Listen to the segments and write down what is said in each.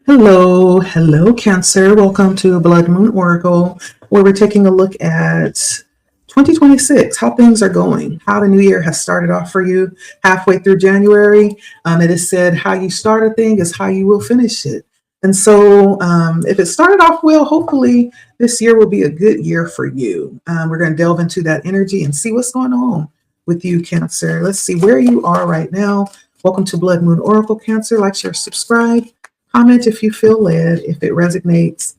Hello, Cancer. Welcome to Blood Moon Oracle, where we're taking a look at 2026, how things are going, how the new year has started off for you halfway through January. It is said, how you start a thing is how you will finish it. And so, if it started off well, hopefully this year will be a good year for you. We're going to delve into that energy and see what's going on with you, Cancer. Let's see where you are right now. Welcome to Blood Moon Oracle, Cancer. Like, share, subscribe. Comment if you feel led, if it resonates.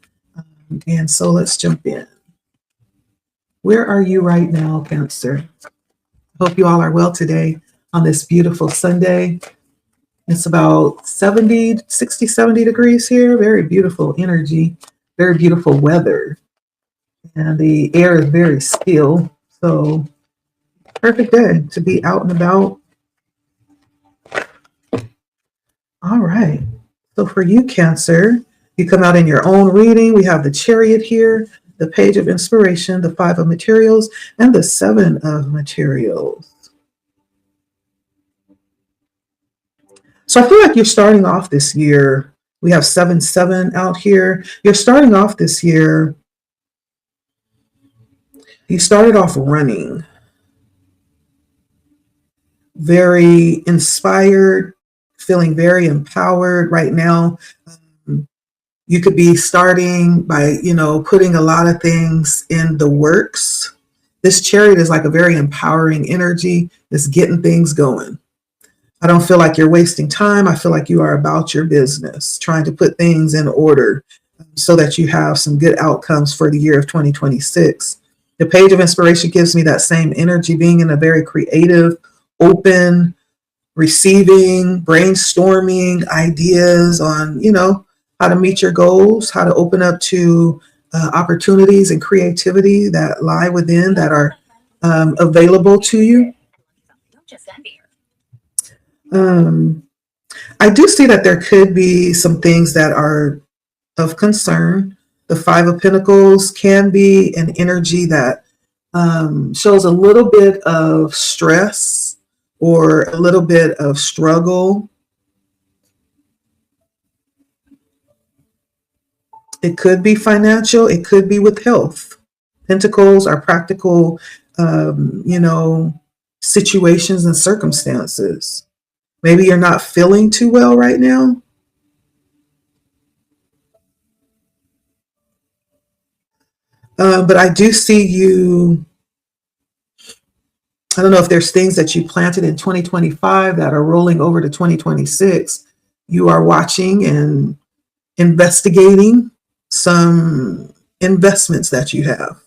And so let's jump in. Where are you right now, Cancer? Hope you all are well today on this beautiful Sunday. It's about 70 degrees here. Very beautiful energy, very beautiful weather. And the air is very still. So perfect day to be out and about. All right. So for you, Cancer, you come out in your own reading. We have the Chariot here, the Page of Inspiration, the Five of Materials, and the Seven of Materials. So I feel like you're starting off this year. We have 7-7 out here. You're starting off this year. You started off running. Very inspired, feeling very empowered right now. You could be starting by, putting a lot of things in the works. This Chariot is like a very empowering energy. It's getting things going. I don't feel like you're wasting time. I feel like you are about your business, trying to put things in order so that you have some good outcomes for the year of 2026. The Page of Inspiration gives me that same energy, being in a very creative, open, receiving, brainstorming ideas on, how to meet your goals, how to open up to opportunities and creativity that lie within, that are available to you. I do see that there could be some things that are of concern. The Five of Pentacles can be an energy that shows a little bit of stress or a little bit of struggle. It could be financial. It could be with health. Pentacles are practical, situations and circumstances. Maybe you're not feeling too well right now. But I do see you. I don't know if there's things that you planted in 2025 that are rolling over to 2026. You are watching and investigating some investments that you have.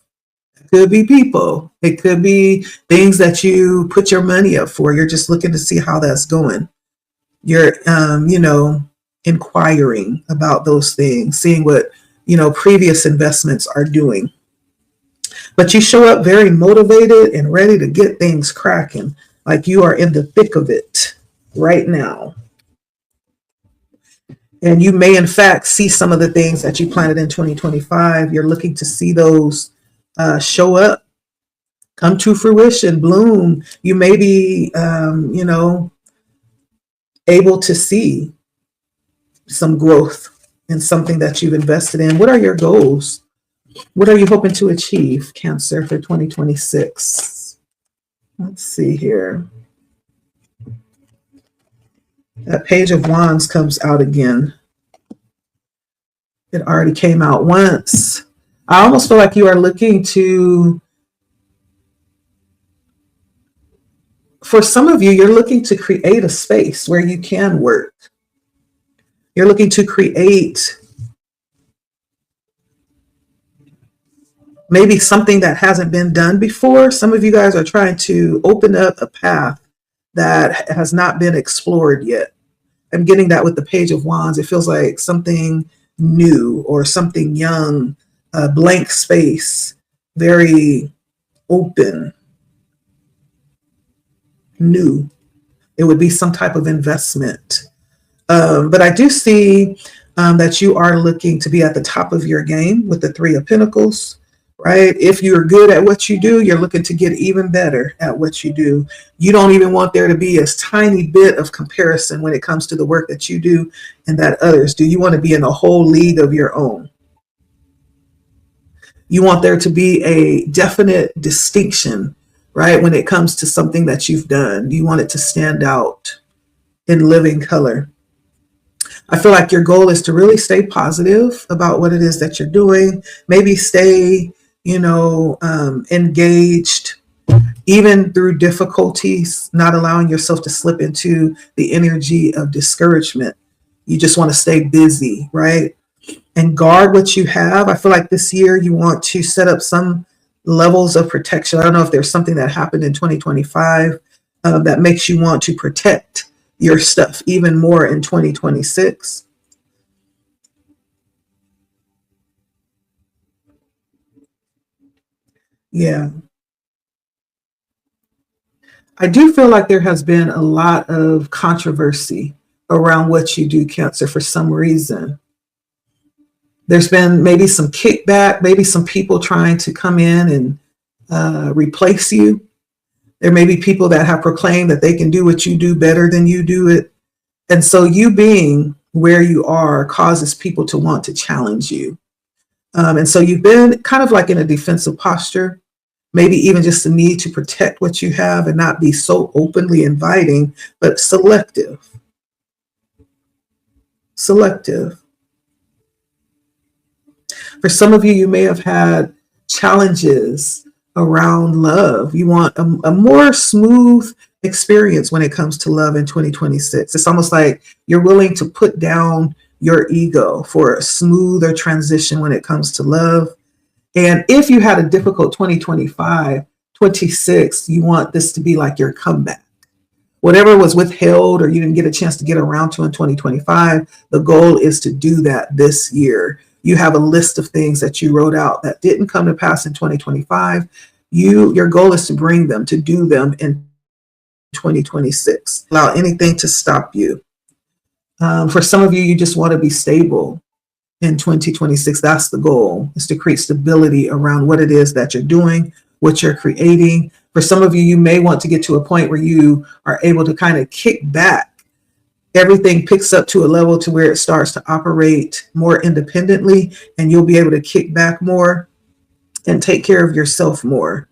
It could be people. It could be things that you put your money up for. You're just looking to see how that's going. You're, inquiring about those things, seeing what, previous investments are doing. But you show up very motivated and ready to get things cracking, like you are in the thick of it right now. And you may, in fact, see some of the things that you planted in 2025. You're looking to see those show up, come to fruition, bloom. You may be, able to see some growth in something that you've invested in. What are your goals? What are you hoping to achieve, Cancer, for 2026? Let's see here. That Page of Wands comes out again. It already came out once. I almost feel like you are looking to, for some of you, you're looking to create a space where you can work. You're looking to create maybe something that hasn't been done before. Some of you guys are trying to open up a path that has not been explored yet. I'm getting that with the Page of Wands. It feels like something new or something young, a blank space, very open, new. It would be some type of investment. But I do see that you are looking to be at the top of your game with the Three of Pentacles. right? If you're good at what you do, you're looking to get even better at what you do. You don't even want there to be a tiny bit of comparison when it comes to the work that you do and that others do. You want to be in a whole league of your own. You want there to be a definite distinction, right? When it comes to something that you've done, you want it to stand out in living color. I feel like your goal is to really stay positive about what it is that you're doing. Maybe stay, engaged, even through difficulties, not allowing yourself to slip into the energy of discouragement. You just want to stay busy, right? And guard what you have. I feel like this year you want to set up some levels of protection. I don't know if there's something that happened in 2025 that makes you want to protect your stuff even more in 2026. Yeah. I do feel like there has been a lot of controversy around what you do, Cancer, for some reason. There's been maybe some kickback, maybe some people trying to come in and replace you. There may be people that have proclaimed that they can do what you do better than you do it. And so you being where you are causes people to want to challenge you. And so you've been kind of like in a defensive posture, maybe even just the need to protect what you have and not be so openly inviting, but selective. Selective. For some of you, you may have had challenges around love. You want a more smooth experience when it comes to love in 2026. It's almost like you're willing to put down your ego for a smoother transition when it comes to love. And if you had a difficult 2025, 26, you want this to be like your comeback. Whatever was withheld or you didn't get a chance to get around to in 2025, the goal is to do that this year. You have a list of things that you wrote out that didn't come to pass in 2025. Your goal is to bring them, to do them in 2026. Allow anything to stop you. For some of you, you just want to be stable in 2026. That's the goal, is to create stability around what it is that you're doing, what you're creating. For some of you, you may want to get to a point where you are able to kind of kick back. Everything picks up to a level to where it starts to operate more independently, and you'll be able to kick back more and take care of yourself more.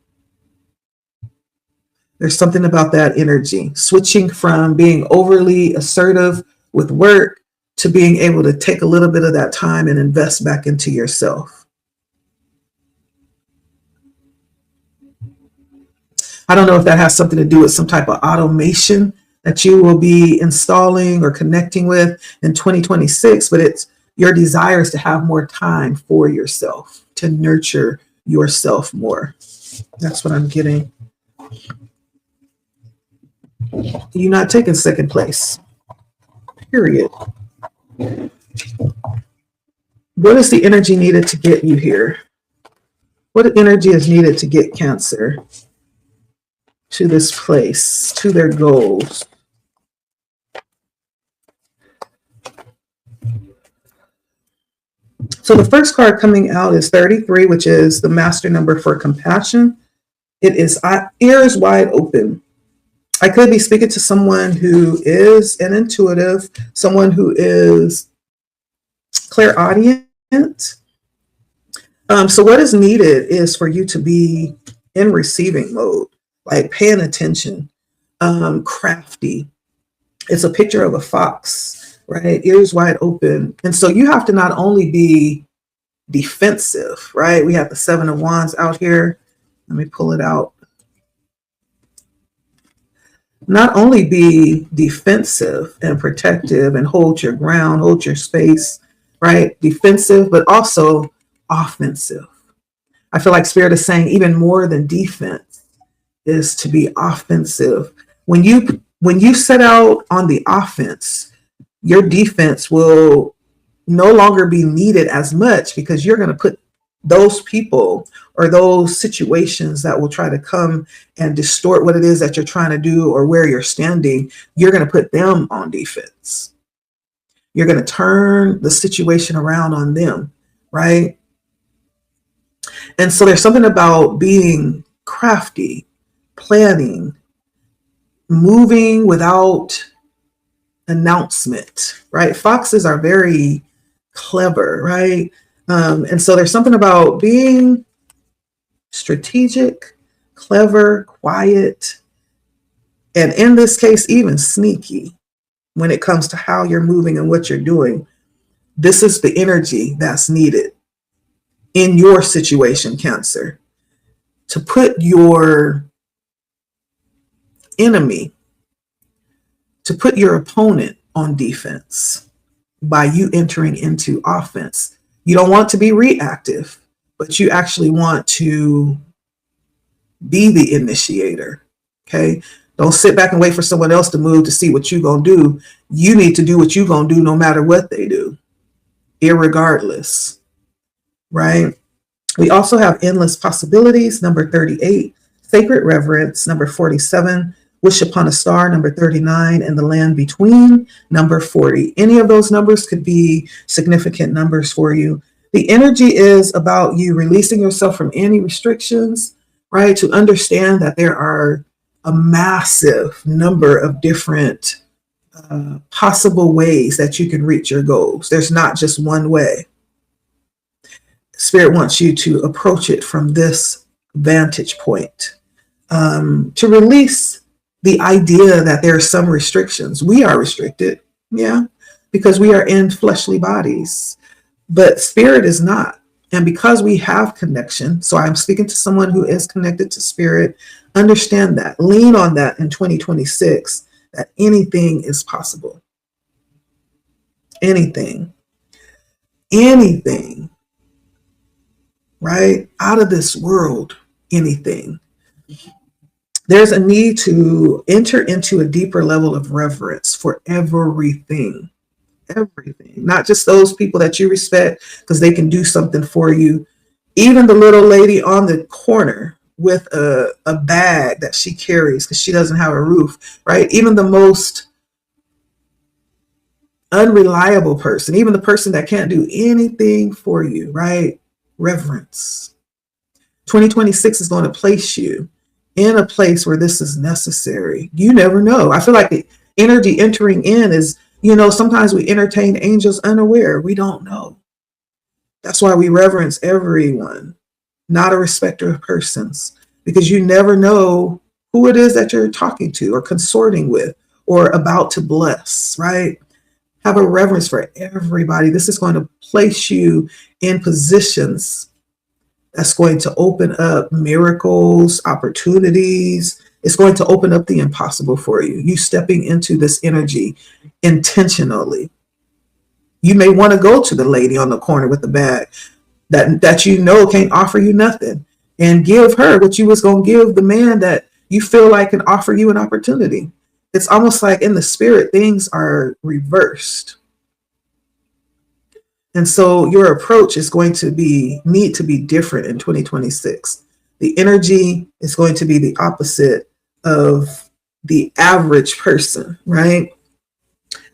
There's something about that energy, switching from being overly assertive with work to being able to take a little bit of that time and invest back into yourself. I don't know if that has something to do with some type of automation that you will be installing or connecting with in 2026, but it's your desires to have more time for yourself, to nurture yourself more. That's what I'm getting. You're not taking second place, period. What is the energy needed to get you here? What energy is needed to get Cancer to this place, to their goals? So the first card coming out is 33, which is the master number for compassion. It is ears wide open. I could be speaking to someone who is an intuitive, someone who is clairaudient. So what is needed is for you to be in receiving mode, like paying attention, crafty. It's a picture of a fox, right? Ears wide open. And so you have to not only be defensive, right? We have the 7 of Wands out here. Let me pull it out. Not only be defensive and protective and hold your ground, hold your space, right? Defensive, but also offensive. I feel like Spirit is saying even more than defense is to be offensive. When you set out on the offense, your defense will no longer be needed as much because you're going to put those people or those situations that will try to come and distort what it is that you're trying to do or where you're standing, you're going to put them on defense. You're going to turn the situation around on them, right? And so there's something about being crafty, planning, moving without announcement, right? Foxes are very clever, right? And so there's something about being strategic, clever, quiet, and in this case, even sneaky when it comes to how you're moving and what you're doing. This is the energy that's needed in your situation, Cancer, to put your enemy, to put your opponent on defense by you entering into offense. You don't want to be reactive, but you actually want to be the initiator. Okay. Don't sit back and wait for someone else to move to see what you're going to do. You need to do what you're going to do no matter what they do, irregardless. Right. We also have endless possibilities, number 38, sacred reverence, number 47, wish upon a star, number 39, and the land between, number 40. Any of those numbers could be significant numbers for you. The energy is about you releasing yourself from any restrictions, right? To understand that there are a massive number of different possible ways that you can reach your goals. There's not just one way. Spirit wants you to approach it from this vantage point, to release the idea that there are some restrictions. We are restricted, yeah, because we are in fleshly bodies, but spirit is not. And because we have connection, so I'm speaking to someone who is connected to spirit, understand that, lean on that in 2026, that anything is possible. Anything. Right? Out of this world, anything. There's a need to enter into a deeper level of reverence for everything, not just those people that you respect because they can do something for you. Even the little lady on the corner with a bag that she carries because she doesn't have a roof, right? Even the most unreliable person, even the person that can't do anything for you, right? Reverence. 2026 is going to place you in a place where this is necessary. You never know. I feel like the energy entering in is, sometimes we entertain angels unaware. We don't know. That's why we reverence everyone, not a respecter of persons, because you never know who it is that you're talking to or consorting with or about to bless, right? Have a reverence for everybody. This is going to place you in positions that's going to open up miracles, opportunities. It's going to open up the impossible for you. You stepping into this energy intentionally. You may want to go to the lady on the corner with the bag that can't offer you nothing and give her what you was going to give the man that you feel like can offer you an opportunity. It's almost like in the spirit, things are reversed. And so your approach is going to need to be different in 2026. The energy is going to be the opposite of the average person, right?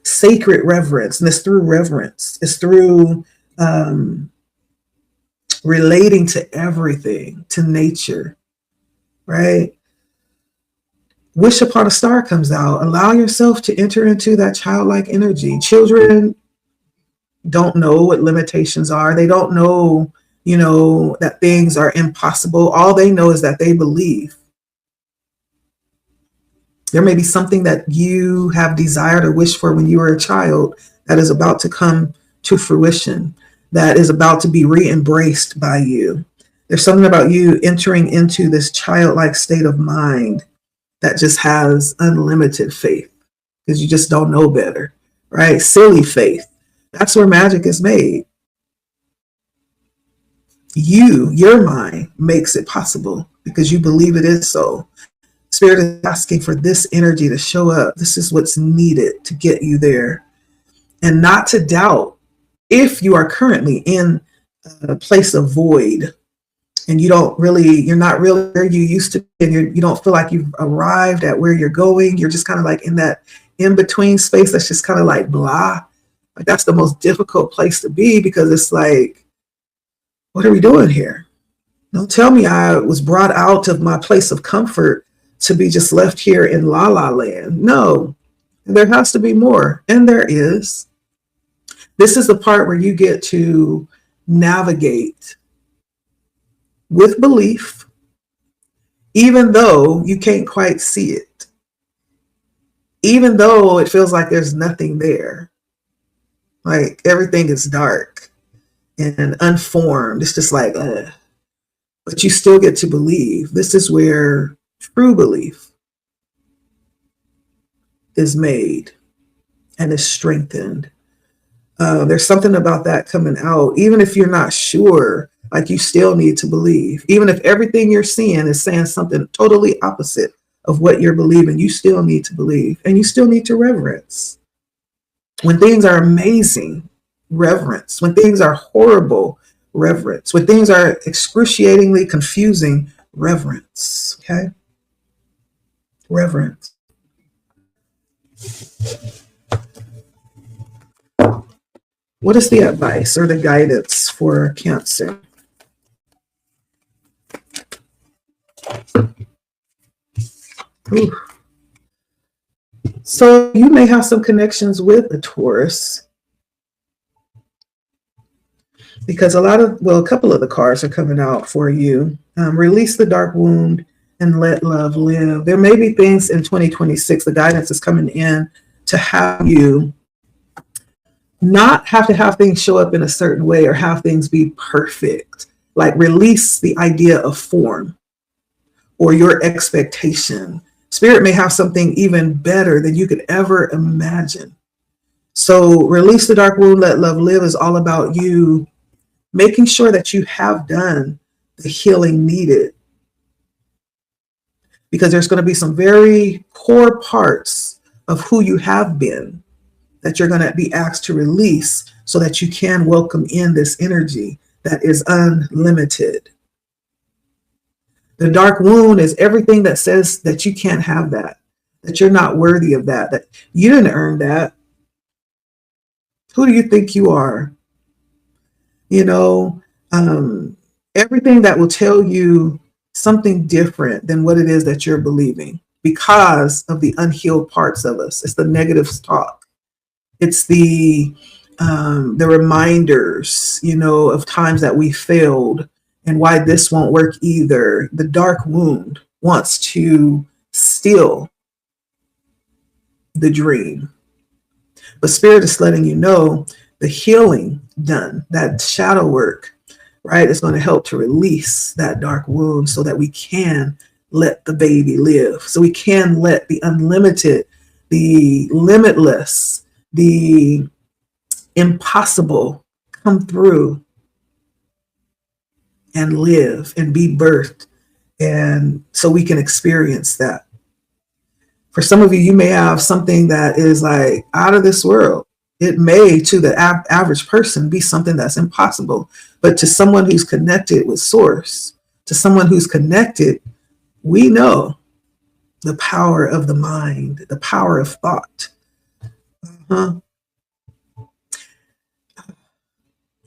Sacred reverence, and it's through reverence. It's through relating to everything, to nature, right? Wish upon a star comes out. Allow yourself to enter into that childlike energy. Children don't know what limitations are. They don't know, that things are impossible. All they know is that they believe. There may be something that you have desired or wished for when you were a child that is about to come to fruition, that is about to be re-embraced by you. There's something about you entering into this childlike state of mind that just has unlimited faith because you just don't know better, right? Silly faith. That's where magic is made. Your mind makes it possible because you believe it is so. Spirit is asking for this energy to show up. This is what's needed to get you there. And not to doubt if you are currently in a place of void and you're not really where you used to be, and you don't feel like you've arrived at where you're going. You're just kind of like in that in-between space that's just kind of like blah. Like that's the most difficult place to be because it's like, what are we doing here? Don't tell me I was brought out of my place of comfort to be just left here in la la land. No, there has to be more. And there is. This is the part where you get to navigate with belief, even though you can't quite see it, even though it feels like there's nothing there, like everything is dark and unformed. It's just like, but you still get to believe. This is where true belief is made and is strengthened. There's something about that coming out. Even if you're not sure, like you still need to believe. Even if everything you're seeing is saying something totally opposite of what you're believing, you still need to believe. And you still need to reverence. When things are amazing, reverence. When things are horrible, reverence. When things are excruciatingly confusing, reverence. Okay? Reverence. What is the advice or the guidance for Cancer? Ooh. So you may have some connections with a Taurus, because a couple of the cards are coming out for you. Release the dark wound and let love live. There may be things in 2026, the guidance is coming in to have you not have to have things show up in a certain way or have things be perfect. Like release the idea of form or your expectation. Spirit may have something even better than you could ever imagine. So release the dark wound, let love live is all about you making sure that you have done the healing needed. Because there's going to be some very core parts of who you have been that you're going to be asked to release so that you can welcome in this energy that is unlimited. The dark wound is everything that says that you can't have that you're not worthy of that you didn't earn that. Who do you think you are? You know, everything that will tell you something different than what it is that you're believing because of the unhealed parts of us. It's the negative talk. It's the reminders, of times that we failed and why this won't work either. The dark wound wants to steal the dream. But Spirit is letting you know the healing done, that shadow work, right, is going to help to release that dark wound so that we can let the baby live. So we can let the unlimited, the limitless, the impossible come through and live and be birthed. And so we can experience that. For some of you, you may have something that is like out of this world. It may, to the average person, be something that's impossible. But to someone who's connected with Source, to someone who's connected, we know the power of the mind, the power of thought.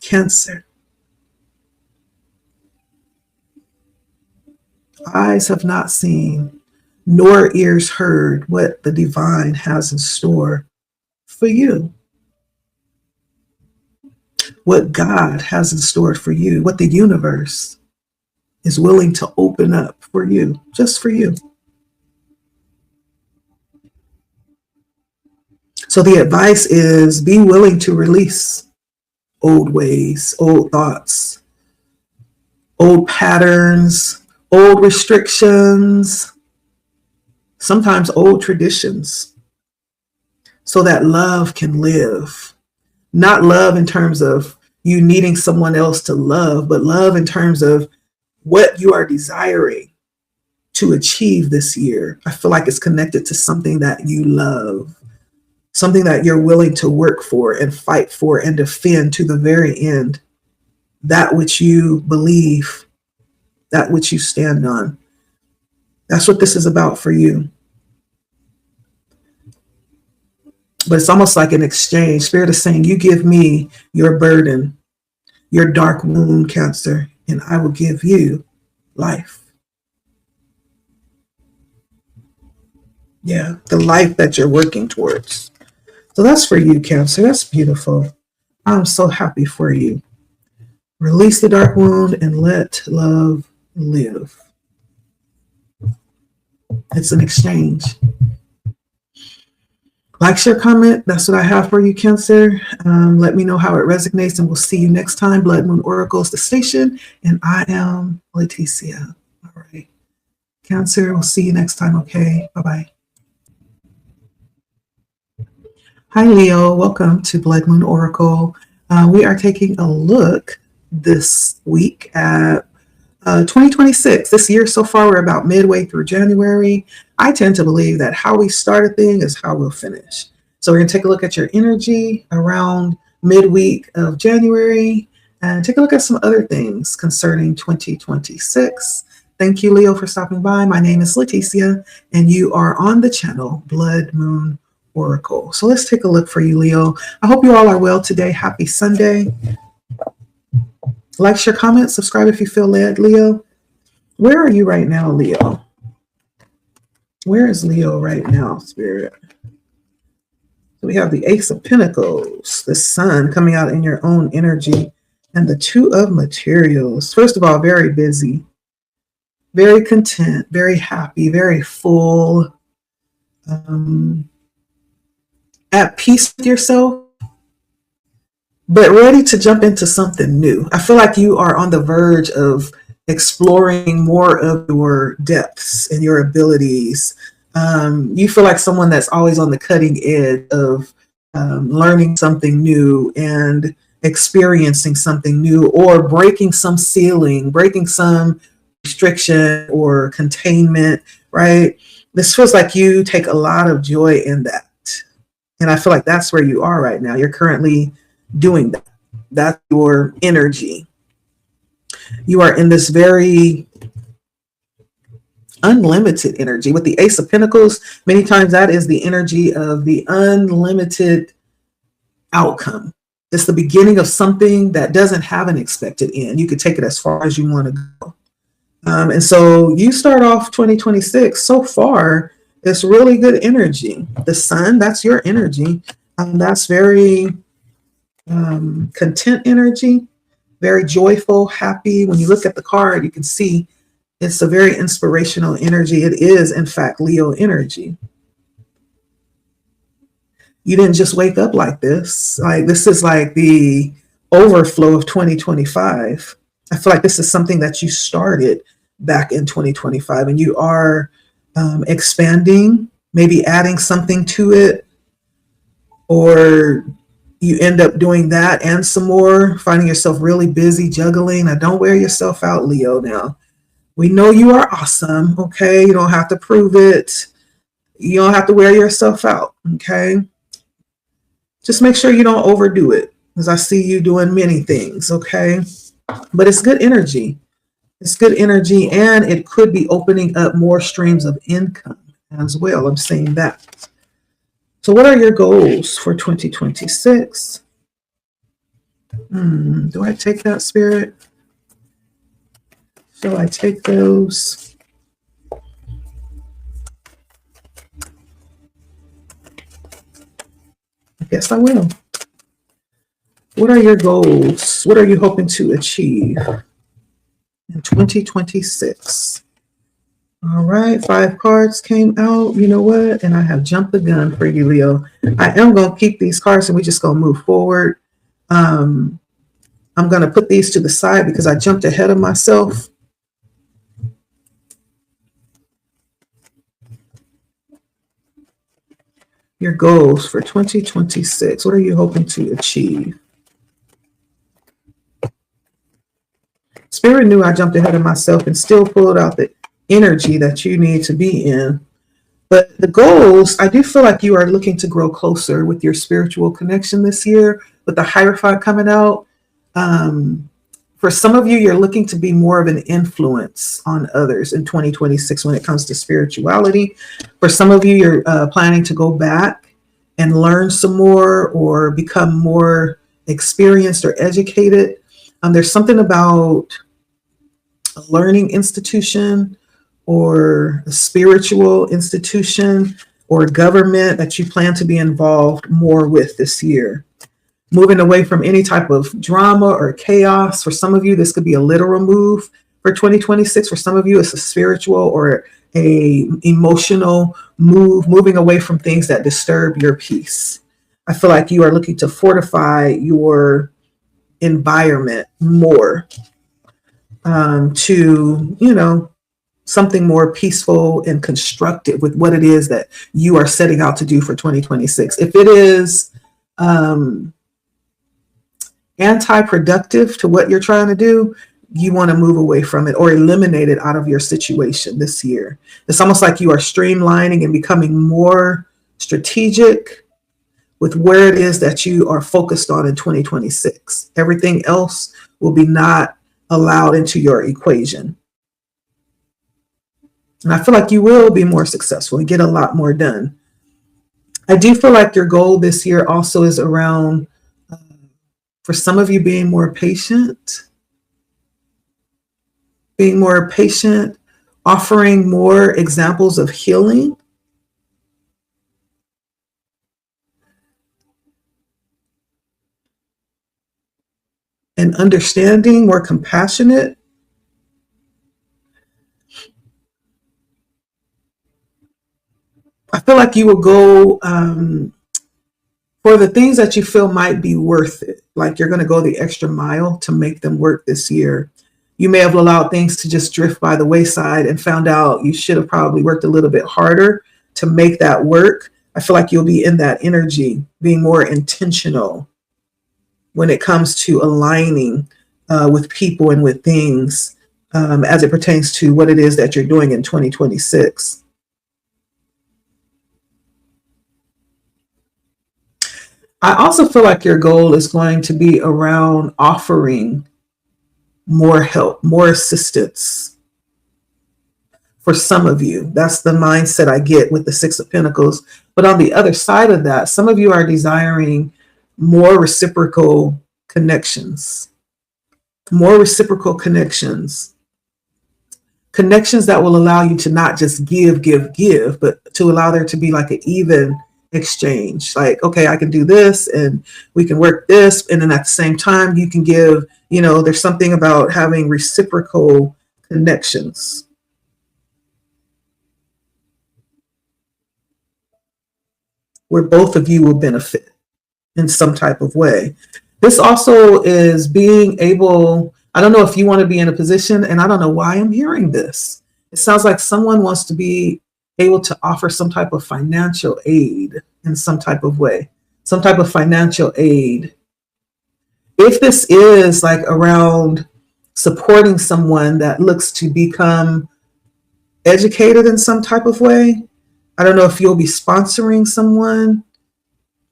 Cancer. Eyes have not seen, nor ears heard what the divine has in store for you. What God has in store for you, what the universe is willing to open up for you, just for you. So the advice is be willing to release old ways, old thoughts, old patterns, old restrictions, sometimes old traditions, so that love can live. Not love in terms of you needing someone else to love, but love in terms of what you are desiring to achieve this year. I feel like it's connected to something that you love, something that you're willing to work for and fight for and defend to the very end, that which you believe, that which you stand on. That's what this is about for you. But it's almost like an exchange. Spirit is saying, you give me your burden, your dark wound, Cancer, and I will give you life. Yeah, the life that you're working towards. So that's for you, Cancer. That's beautiful. I'm so happy for you. Release the dark wound and let love live. It's an exchange. Like, share, comment. That's what I have for you, Cancer. Let me know how it resonates, and we'll see you next time. Blood Moon Oracles, the station, and I am Leticia. All right. Cancer, we'll see you next time, okay? Bye-bye. Hi, Leo. Welcome to Blood Moon Oracle. We are taking a look this week at 2026. This year so far, we're about midway through January. I tend to believe that how we start a thing is how we'll finish. So we're going to take a look at your energy around midweek of January and take a look at some other things concerning 2026. Thank you, Leo, for stopping by. My name is Leticia, and you are on the channel Blood Moon Oracle. So let's take a look for you, Leo. I hope you all are well today. Happy Sunday. Like, share, comment, subscribe if you feel led, Leo. Where are you right now, Leo? Where is Leo right now, Spirit? So we have the Ace of Pentacles, the Sun coming out in your own energy, and the Two of Materials. First of all, very busy, very content, very happy, very full, at peace with yourself, but ready to jump into something new. I feel like you are on the verge of exploring more of your depths and your abilities. You feel like someone that's always on the cutting edge of learning something new and experiencing something new, or breaking some ceiling, breaking some restriction or containment, right? This feels like you take a lot of joy in that. And I feel like that's where you are right now. You're currently doing that. That's your energy. You are in this very unlimited energy. With the Ace of Pentacles, many times that is the energy of the unlimited outcome. It's the beginning of something that doesn't have an expected end. You could take it as far as you want to go. And so you start off 2026. So far, it's really good energy. The Sun, that's your energy. That's very content energy, very joyful, happy. When you look at the card, you can see it's a very inspirational energy. It is, in fact, Leo energy. You didn't just wake up like this. Like, this is like the overflow of 2025. I feel like this is something that you started back in 2025, and you are expanding, maybe adding something to it, or you end up doing that and some more, finding yourself really busy juggling. Now, don't wear yourself out, Leo. Now, we know you are awesome, okay? You don't have to prove it. You don't have to wear yourself out, okay? Just make sure you don't overdo it, because I see you doing many things, okay? But it's good energy. It's good energy, and it could be opening up more streams of income as well. I'm saying that. So what are your goals for 2026? Do I take that, Spirit? Shall I take those? I guess I will. What are your goals? What are you hoping to achieve in 2026? All right, 5 cards came out. You know what? And I have jumped the gun for you, Leo. I am going to keep these cards, and we're just going to move forward. I'm going to put these to the side because I jumped ahead of myself. Your goals for 2026. What are you hoping to achieve? Spirit knew I jumped ahead of myself and still pulled out the energy that you need to be in. But the goals, I do feel like you are looking to grow closer with your spiritual connection this year, with the Hierophant coming out. For some of you, you're looking to be more of an influence on others in 2026 when it comes to spirituality. For some of you, you're planning to go back and learn some more or become more experienced or educated. There's something about a learning institution or a spiritual institution or government that you plan to be involved more with this year. Moving away from any type of drama or chaos. For some of you, this could be a literal move for 2026. For some of you, it's a spiritual or a emotional move, moving away from things that disturb your peace. I feel like you are looking to fortify your environment more to, something more peaceful and constructive with what it is that you are setting out to do for 2026. If it is anti-productive to what you're trying to do, you want to move away from it or eliminate it out of your situation this year. It's almost like you are streamlining and becoming more strategic with where it is that you are focused on in 2026. Everything else will be not allowed into your equation. And I feel like you will be more successful and get a lot more done. I do feel like your goal this year also is around, for some of you, being more patient, offering more examples of healing, and understanding, more compassionate. I feel like you will go for the things that you feel might be worth it. Like you're going to go the extra mile to make them work this year. You may have allowed things to just drift by the wayside and found out you should have probably worked a little bit harder to make that work. I feel like you'll be in that energy, being more intentional when it comes to aligning with people and with things as it pertains to what it is that you're doing in 2026. I also feel like your goal is going to be around offering more help, more assistance for some of you. That's the mindset I get with the Six of Pentacles. But on the other side of that, some of you are desiring more reciprocal connections, connections that will allow you to not just give, but to allow there to be like an even exchange. Like, okay, I can do this and we can work this. And then at the same time, you can give, there's something about having reciprocal connections. Where both of you will benefit in some type of way. This also is being able, I don't know if you want to be in a position, and I don't know why I'm hearing this. It sounds like someone wants to be able to offer some type of financial aid in some type of way, some type of financial aid. If this is like around supporting someone that looks to become educated in some type of way, I don't know if you'll be sponsoring someone,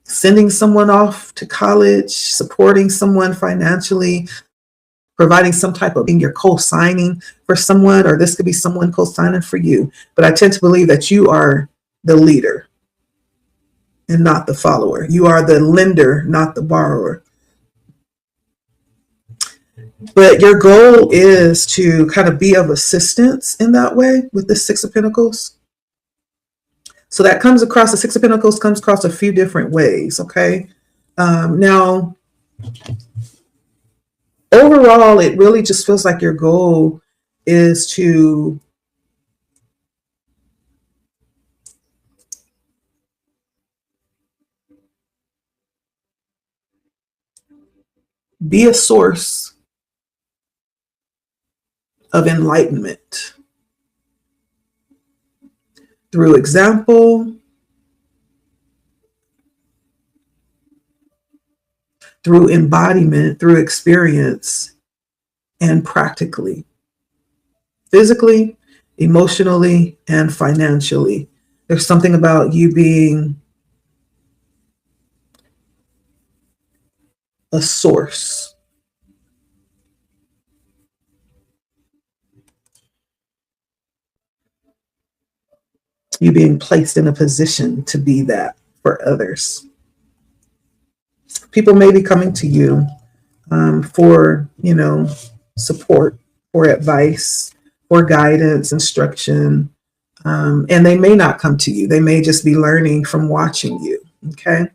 sending someone off to college, supporting someone financially, providing some type of thing, you're co-signing for someone, or this could be someone co-signing for you. But I tend to believe that you are the leader and not the follower. You are the lender, not the borrower. But your goal is to kind of be of assistance in that way with the Six of Pentacles. So that comes across, the Six of Pentacles comes across a few different ways, okay? Now, overall, it really just feels like your goal is to be a source of enlightenment through example, through embodiment, through experience, and practically, physically, emotionally, and financially. There's something about you being a source. You being placed in a position to be that for others. People may be coming to you for, support, for advice, for guidance, instruction, and they may not come to you. They may just be learning from watching you. Okay.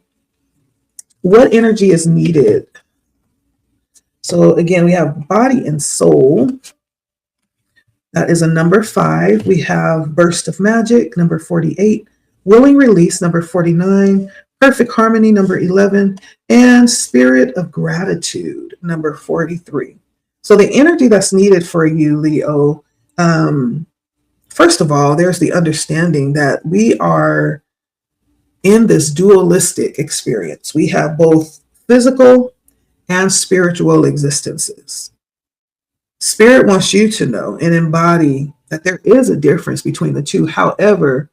What energy is needed? So again, we have body and soul. That is a number 5. We have burst of magic, number 48. Willing release, number 49. Perfect harmony, number 11. And spirit of gratitude, number 43. So the energy that's needed for you, Leo, first of all, there's the understanding that we are in this dualistic experience. We have both physical and spiritual existences. Spirit wants you to know and embody that there is a difference between the two. However,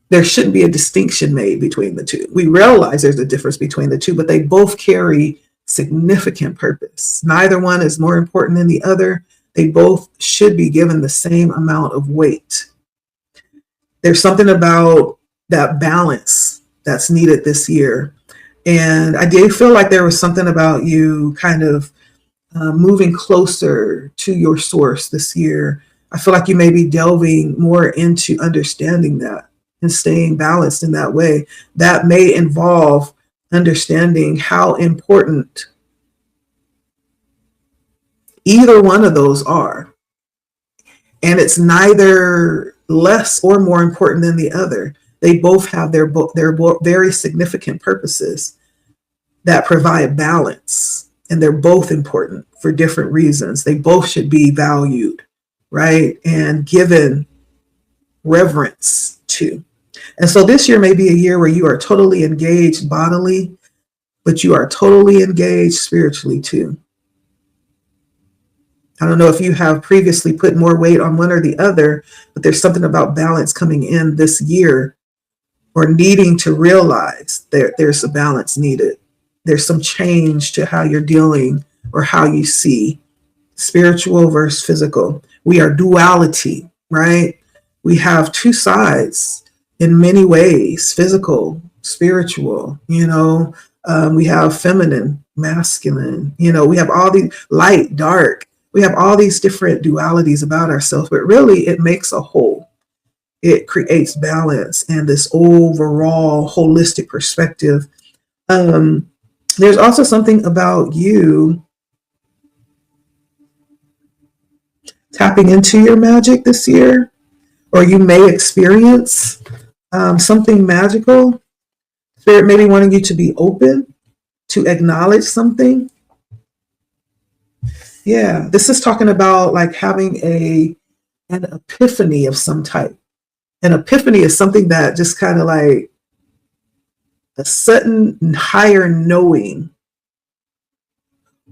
there shouldn't be a distinction made between the two. We realize there's a difference between the two, but they both carry significant purpose. Neither one is more important than the other. They both should be given the same amount of weight. There's something about that balance that's needed this year. And I did feel like there was something about you kind of moving closer to your source this year. I feel like you may be delving more into understanding that and staying balanced in that way. That may involve understanding how important either one of those are. And it's neither less or more important than the other. They both have their very significant purposes that provide balance. And they're both important for different reasons. They both should be valued, right? And given reverence to. And so this year may be a year where you are totally engaged bodily, but you are totally engaged spiritually too. I don't know if you have previously put more weight on one or the other, but there's something about balance coming in this year, or needing to realize there's a balance needed. There's some change to how you're dealing or how you see spiritual versus physical. We are duality, right? We have two sides in many ways, physical, spiritual, we have feminine, masculine, we have all these light, dark. We have all these different dualities about ourselves, but really it makes a whole. It creates balance and this overall holistic perspective. There's also something about you tapping into your magic this year, or you may experience something magical. Spirit may be wanting you to be open to acknowledge something. Yeah, this is talking about like having an epiphany of some type. An epiphany is something that just kind of like a sudden higher knowing,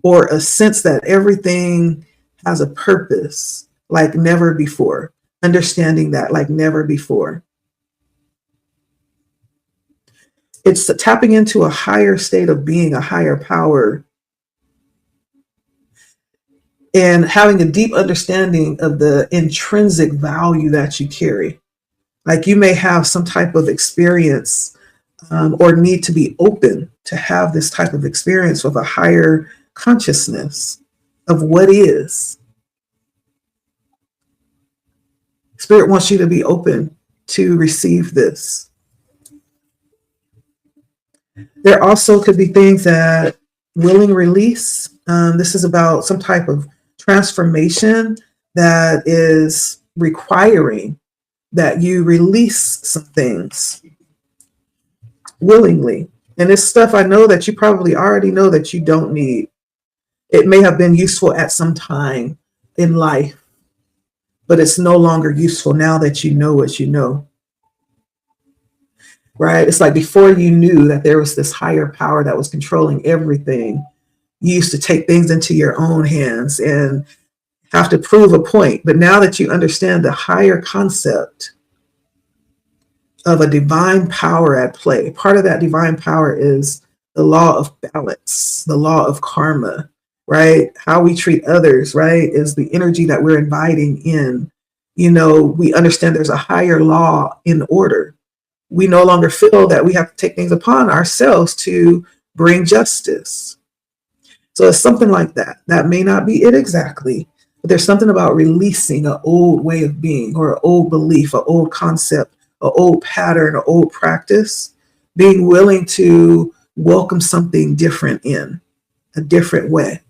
or a sense that everything has a purpose like never before. Understanding that like never before. It's tapping into a higher state of being, a higher power, and having a deep understanding of the intrinsic value that you carry. Like you may have some type of experience or need to be open to have this type of experience with a higher consciousness of what is. Spirit wants you to be open to receive this. There also could be things that willing release. This is about some type of transformation that is requiring that you release some things willingly. And it's stuff I know that you probably already know that you don't need. It may have been useful at some time in life, but it's no longer useful now that you know what you know. Right? It's like before you knew that there was this higher power that was controlling everything, you used to take things into your own hands and have to prove a point. But now that you understand the higher concept of a divine power at play, part of that divine power is the law of balance, the law of karma, right? How we treat others, right, is the energy that we're inviting in. We understand there's a higher law in order. We no longer feel that we have to take things upon ourselves to bring justice. So it's something like that. That may not be it exactly, but there's something about releasing an old way of being or an old belief, an old concept, an old pattern, an old practice, being willing to welcome something different in a different way.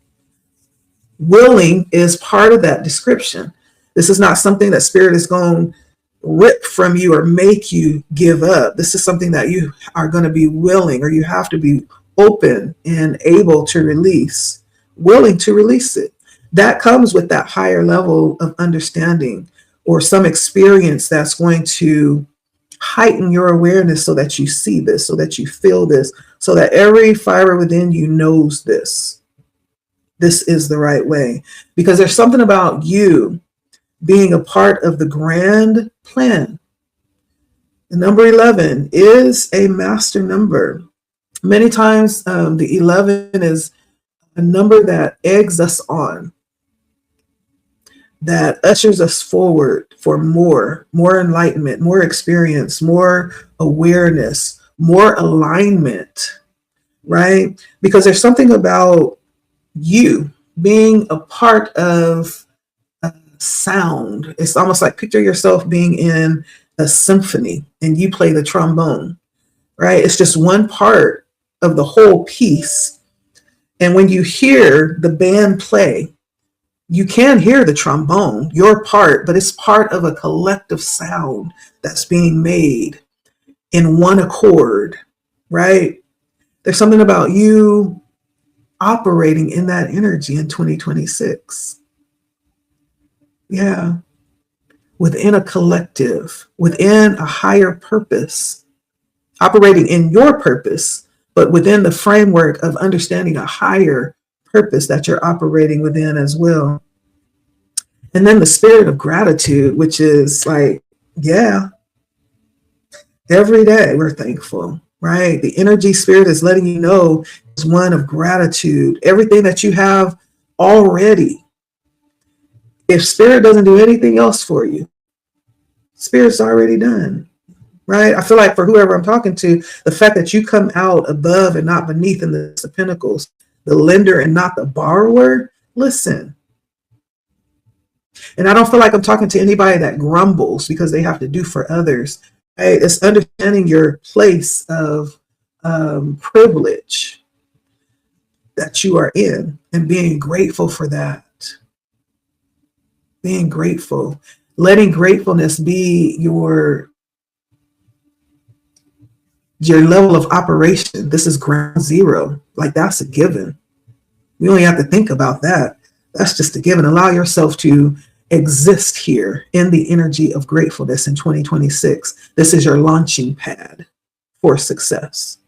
Willing is part of that description. This is not something that spirit is going to rip from you or make you give up. This is something that you are going to be willing, or you have to be open and able to release, willing to release it. That comes with that higher level of understanding or some experience that's going to heighten your awareness so that you see this, so that you feel this, so that every fiber within you knows this. This is the right way. Because there's something about you being a part of the grand plan. The number 11 is a master number. Many times the 11 is a number that eggs us on, that ushers us forward for more enlightenment, more experience, more awareness, more alignment, right? Because there's something about you being a part of sound. It's almost like picture yourself being in a symphony and you play the trombone, right? It's just one part of the whole piece. And when you hear the band play, you can hear the trombone, your part, but it's part of a collective sound that's being made in one accord, right? There's something about you operating in that energy in 2026. Yeah. Within a collective, within a higher purpose, operating in your purpose, but within the framework of understanding a higher purpose that you're operating within as well. And then the spirit of gratitude, which is like, yeah, every day we're thankful, right? The energy spirit is letting you know it's one of gratitude. Everything that you have already. If spirit doesn't do anything else for you, spirit's already done, right? I feel like for whoever I'm talking to, the fact that you come out above and not beneath in the Pentacles, the lender and not the borrower, listen. And I don't feel like I'm talking to anybody that grumbles because they have to do for others. Right? It's understanding your place of privilege that you are in and being grateful for that. Being grateful, letting gratefulness be your level of operation. This is ground zero. Like that's a given. We only have to think about that. That's just a given. Allow yourself to exist here in the energy of gratefulness in 2026. This is your launching pad for success.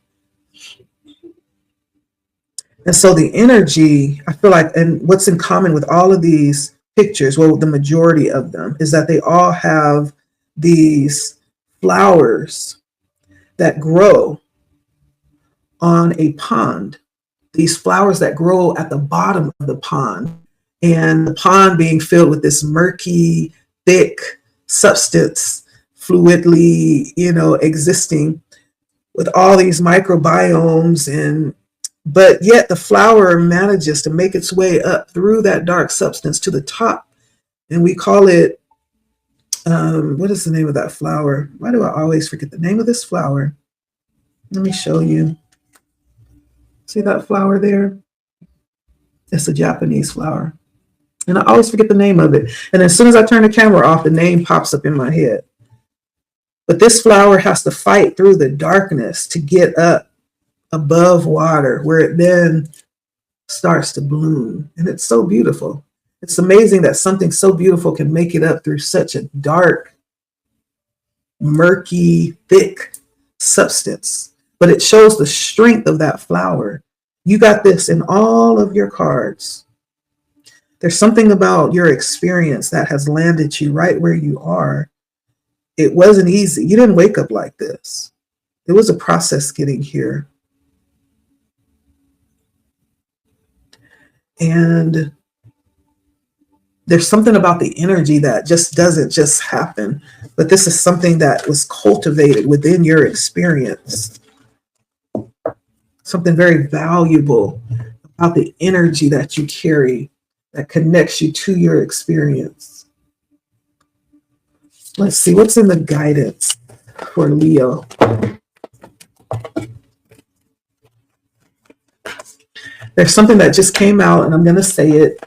And so the energy, I feel like, and what's in common with all of these pictures, well, the majority of them, is that they all have these flowers that grow on a pond, these flowers that grow at the bottom of the pond, and the pond being filled with this murky, thick substance, fluidly, existing with all these microbiomes, but yet the flower manages to make its way up through that dark substance to the top. And we call it, what is the name of that flower? Why do I always forget the name of this flower? Let me show you. See that flower there? It's a Japanese flower. And I always forget the name of it. And as soon as I turn the camera off, the name pops up in my head. But this flower has to fight through the darkness to get up above water, where it then starts to bloom. And it's so beautiful. It's amazing that something so beautiful can make it up through such a dark, murky, thick substance. But it shows the strength of that flower. You got this in all of your cards. There's something about your experience that has landed you right where you are. It wasn't easy. You didn't wake up like this. It was a process getting here. And there's something about the energy that just doesn't just happen. But this is something that was cultivated within your experience. Something very valuable, about the energy that you carry that connects you to your experience. Let's see what's in the guidance for Leo. There's something that just came out, and I'm going to say it.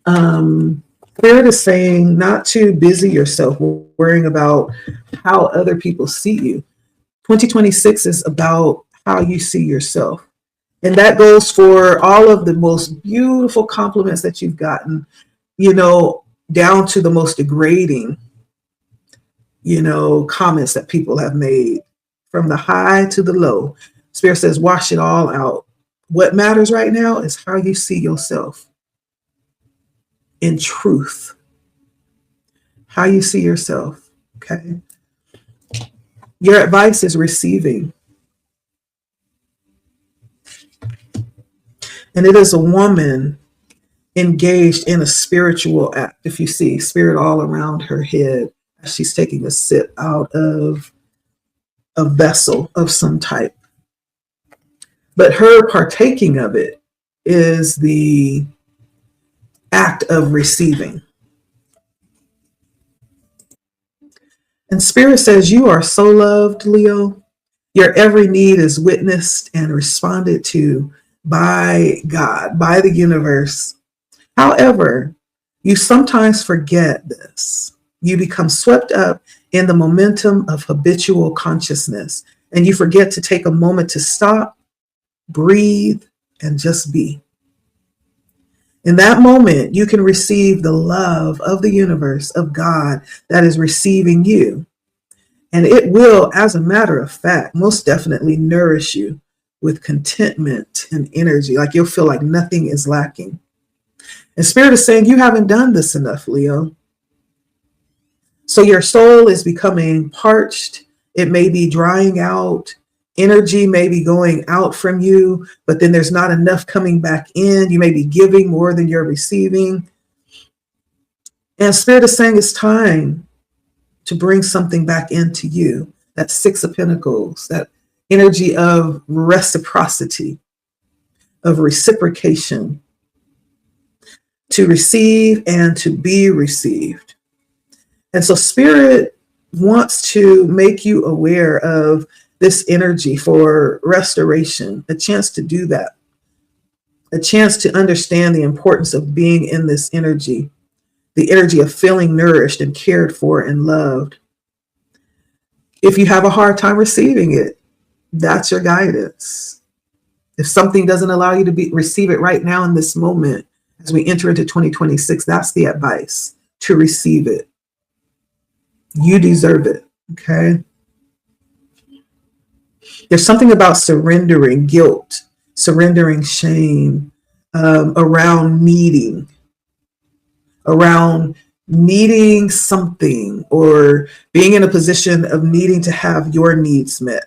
Spirit is saying not to busy yourself worrying about how other people see you. 2026 is about how you see yourself. And that goes for all of the most beautiful compliments that you've gotten, down to the most degrading, comments that people have made, from the high to the low. Spirit says, wash it all out. What matters right now is how you see yourself in truth, how you see yourself. Okay. Your advice is receiving. And it is a woman engaged in a spiritual act. If you see spirit all around her head as she's taking a sip out of a vessel of some type. But her partaking of it is the act of receiving. And Spirit says, you are so loved, Leo. Your every need is witnessed and responded to by God, by the universe. However, you sometimes forget this. You become swept up in the momentum of habitual consciousness, and you forget to take a moment to stop, breathe, and just be. In that moment, you can receive the love of the universe, of God, that is receiving you. And it will, as a matter of fact, most definitely nourish you with contentment and energy. Like you'll feel like nothing is lacking. And Spirit is saying you haven't done this enough, Leo. So your soul is becoming parched. It may be drying out. Energy may be going out from you, but then there's not enough coming back in. You may be giving more than you're receiving. And Spirit is saying it's time to bring something back into you. That Six of Pentacles, that energy of reciprocity, of reciprocation, to receive and to be received. And so Spirit wants to make you aware of this energy for restoration, a chance to do that, a chance to understand the importance of being in this energy, the energy of feeling nourished and cared for and loved. If you have a hard time receiving it, that's your guidance. If something doesn't allow you to receive it right now in this moment, as we enter into 2026, that's the advice, to receive it. You deserve it, okay? There's something about surrendering guilt, surrendering shame, around needing something, or being in a position of needing to have your needs met.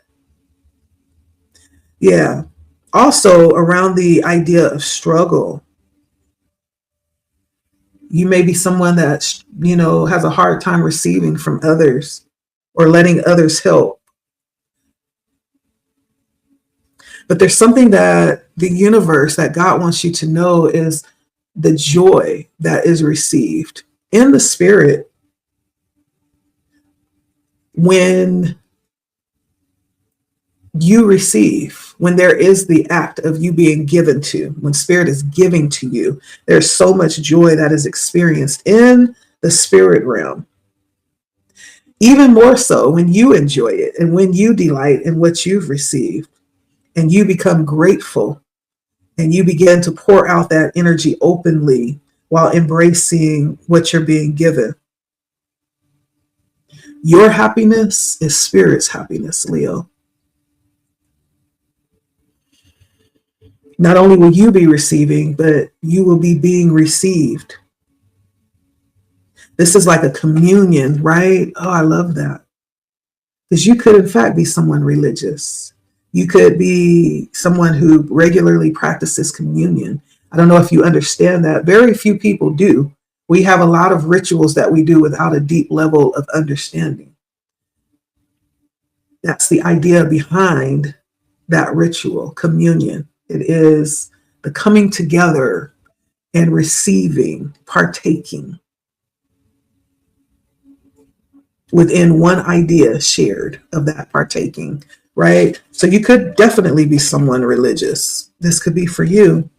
Yeah. Also around the idea of struggle. You may be someone that, has a hard time receiving from others or letting others help. But there's something that the universe, that God wants you to know, is the joy that is received in the spirit when you receive, when there is the act of you being given to, when Spirit is giving to you. There's so much joy that is experienced in the spirit realm. Even more so when you enjoy it and when you delight in what you've received and you become grateful and you begin to pour out that energy openly while embracing what you're being given. Your happiness is Spirit's happiness, Leo. Not only will you be receiving, but you will be being received. This is like a communion, right? Oh, I love that. Because you could, in fact, be someone religious. You could be someone who regularly practices communion. I don't know if you understand that. Very few people do. We have a lot of rituals that we do without a deep level of understanding. That's the idea behind that ritual, communion. It is the coming together and receiving, partaking within one idea shared of that partaking, right? So you could definitely be someone religious. This could be for you.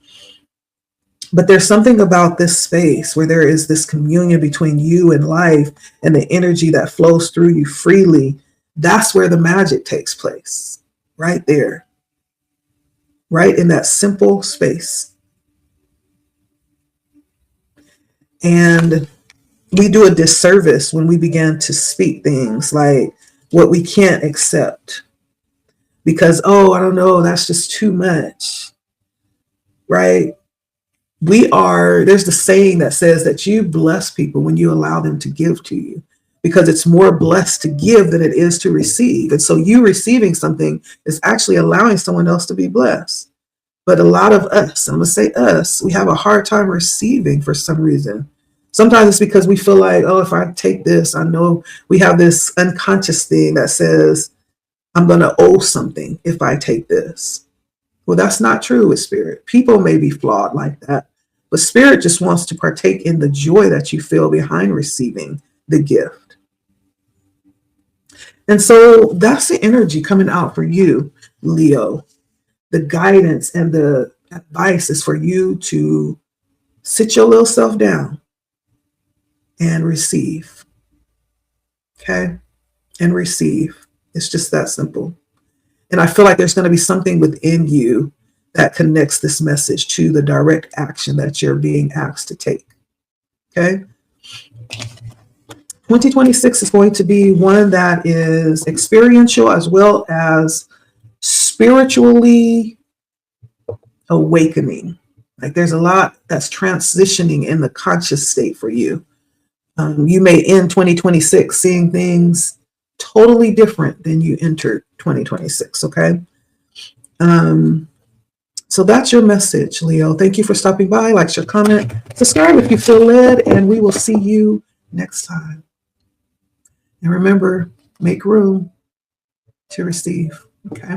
But there's something about this space where there is this communion between you and life and the energy that flows through you freely. That's where the magic takes place, right there, right in that simple space. And we do a disservice when we begin to speak things like what we can't accept because, oh, I don't know, that's just too much, right? There's the saying that says that you bless people when you allow them to give to you because it's more blessed to give than it is to receive. And so you receiving something is actually allowing someone else to be blessed. But a lot of us, I'm going to say us, we have a hard time receiving for some reason. Sometimes it's because we feel like, oh, if I take this, I know we have this unconscious thing that says, I'm going to owe something if I take this. Well, that's not true with spirit. People may be flawed like that, but spirit just wants to partake in the joy that you feel behind receiving the gift. And so that's the energy coming out for you, Leo. The guidance and the advice is for you to sit your little self down and receive. Okay? And receive. It's just that simple. And I feel like there's going to be something within you that connects this message to the direct action that you're being asked to take. Okay? 2026 is going to be one that is experiential as well as spiritually awakening. Like there's a lot that's transitioning in the conscious state for you. You may end 2026 seeing things totally different than you entered 2026. Okay. So that's your message, Leo. Thank you for stopping by. Like, share, comment, subscribe if you feel led, and we will see you next time. And remember, make room to receive. Okay.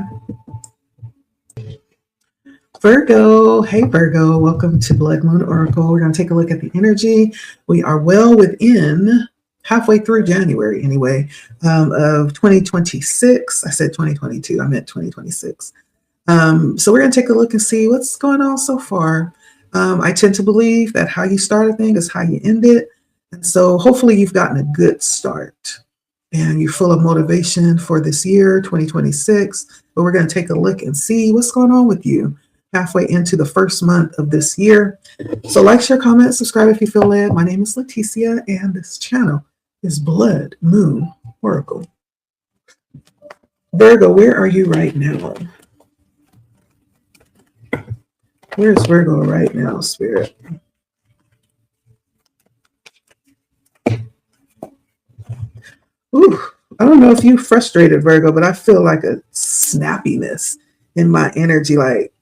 Virgo, hey Virgo, welcome to Blood Moon Oracle. We're going to take a look at the energy. We are well within halfway through January anyway, of 2026. I said 2022, I meant 2026. So we're going to take a look and see what's going on so far. I tend to believe that how you start a thing is how you end it. And so hopefully you've gotten a good start and you're full of motivation for this year, 2026. But we're going to take a look and see what's going on with you halfway into the first month of this year. So like, share, comment, subscribe if you feel led. My name is Leticia, and this channel is Blood Moon Oracle. Virgo, where are you right now? Where's Virgo right now, Spirit? Ooh, I don't know if you frustrated, Virgo, but I feel like a snappiness in my energy, like